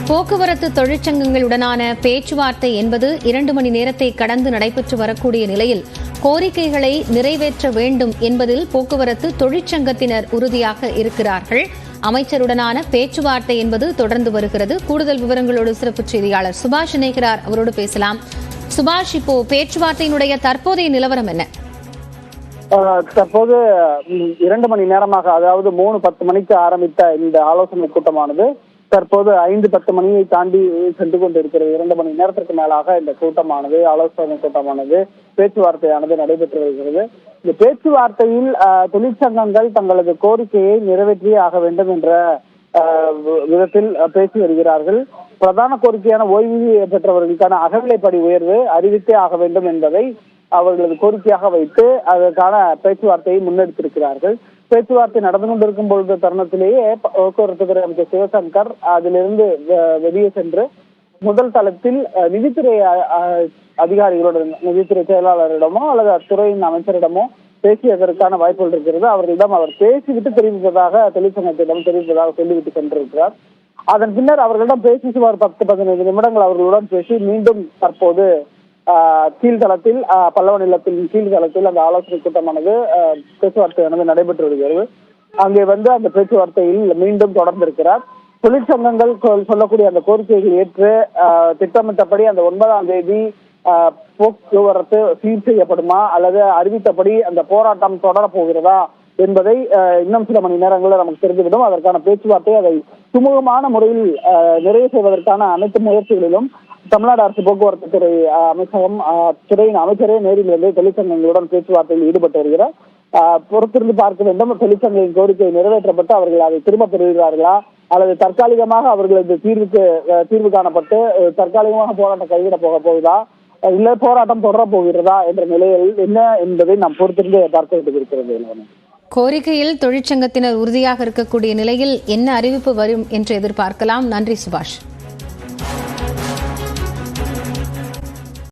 போக்குவரத்து தொழிற்சங்கங்களுடனான பேச்சுவார்த்தை என்பது 2 மணி நேரத்தை கடந்து நடைபெற்று வரக்கூடிய நிலையில் கோரிக்கைகளை நிறைவேற்ற வேண்டும் என்பதில் போக்குவரத்து தொழிற்சங்கத்தினர் உறுதியாக இருக்கிறார்கள். அமைச்சருடனான பேச்சுவார்த்தை என்பது தொடர்ந்து வருகிறது. கூடுதல் விவரங்களோடு சிறப்பு செய்தியாளர் சுபாஷ் இணைகிறார். அவரோடு பேசலாம். சுபாஷ், இப்போ பேச்சுவார்த்தையினுடைய தற்போதைய நிலவரம் என்ன? தற்போது 2 மணி நேரமாக, அதாவது 3:10 மணிக்கு ஆரம்பித்த இந்த ஆலோசனை கூட்டமானது தற்போது 5:10 மணியை தாண்டி சென்று கொண்டிருக்கிறது. 2 மணி நேரத்திற்கு மேலாக இந்த கூட்டமானது, ஆலோசனை கூட்டமானது, பேச்சுவார்த்தையானது நடைபெற்று வருகிறது. இந்த பேச்சுவார்த்தையில் தொழிற்சங்கங்கள் தங்களது கோரிக்கையை நிறைவேற்றியே ஆக வேண்டும் என்ற விதத்தில் பேசி வருகிறார்கள். பிரதான கோரிக்கையான ஓய்வு பெற்றவர்களுக்கான அகவிலைப்படி உயர்வு அறிவித்தே ஆக வேண்டும் என்பதை அவர்களது கோரிக்கையாக வைத்து அதற்கான பேச்சுவார்த்தையை முன்னெடுத்திருக்கிறார்கள். பேச்சுவார்த்தை நடந்து கொண்டிருக்கும் பொழுது தருணத்திலேயே போக்குவரத்து துறை அமைச்சர் சிவசங்கர் அதிலிருந்து வெளியே சென்று முதல் தளத்தில் நிதித்துறை அதிகாரிகளுடன், நிதித்துறை செயலாளரிடமோ அல்லது அத்துறையின் அமைச்சரிடமோ பேசியதற்கான வாய்ப்புகள் இருக்கிறது. அவர்களிடம் அவர் பேசிவிட்டு தெரிவிப்பதாக, தொழிற்சங்கத்திடம் தெரிவிப்பதாக சொல்லிவிட்டு சென்றிருக்கிறார். அதன் பின்னர் அவர்களிடம் பேசி சுமார் 10-15 நிமிடங்கள் அவர்களுடன் பேசி மீண்டும் தற்போது கீழ்தளத்தில், பல்லவ நிலத்தின் கீழ்தளத்தில் அந்த ஆலோசனை கூட்டமானது, பேச்சுவார்த்தையானது நடைபெற்று வருகிறது. அங்கே வந்து அந்த பேச்சுவார்த்தையில் மீண்டும் தொடர்ந்திருக்கிறார். தொழிற்சங்கங்கள் சொல்லக்கூடிய அந்த கோரிக்கைகள் ஏற்று திட்டமிட்டபடி அந்த 9ஆம் தேதி போக்குவரத்து சீர் செய்யப்படுமா அல்லது அறிவித்தபடி அந்த போராட்டம் தொடரப் போகிறதா என்பதை இன்னும் சில மணி நேரங்களில் நமக்கு தெரிந்துவிடும். அதற்கான பேச்சுவார்த்தை அதை சுமூகமான முறையில் நிறைவு செய்வதற்கான அனைத்து முயற்சிகளிலும் தமிழ்நாடு அரசு போக்குவரத்து துறை அமைச்சகம், துறையின் அமைச்சரே நேரில் வந்து தொழிற்சங்கங்களுடன் பேச்சுவார்த்தையில் ஈடுபட்டு வருகிறார். பொறுத்திருந்து பார்க்க வேண்டும். தொழிற்சங்கங்களின் கோரிக்கை நிறைவேற்றப்பட்டு அவர்கள் அதை திரும்ப பெறுகிறார்களா அல்லது தற்காலிகமாக அவர்களது தீர்வு காணப்பட்டு தற்காலிகமாக போராட்டம் கைவிட போகுதா இல்லை போராட்டம் தொடர போகிறதா என்ற நிலையில் என்ன என்பதை நாம் பொறுத்திருந்து பார்க்க வேண்டியிருக்கிறது. கோரிக்கையில் தொழிற்சங்கத்தினர் உறுதியாக இருக்கக்கூடிய நிலையில் என்ன அறிவிப்பு வரும் என்று எதிர்பார்க்கலாம். நன்றி சுபாஷ்.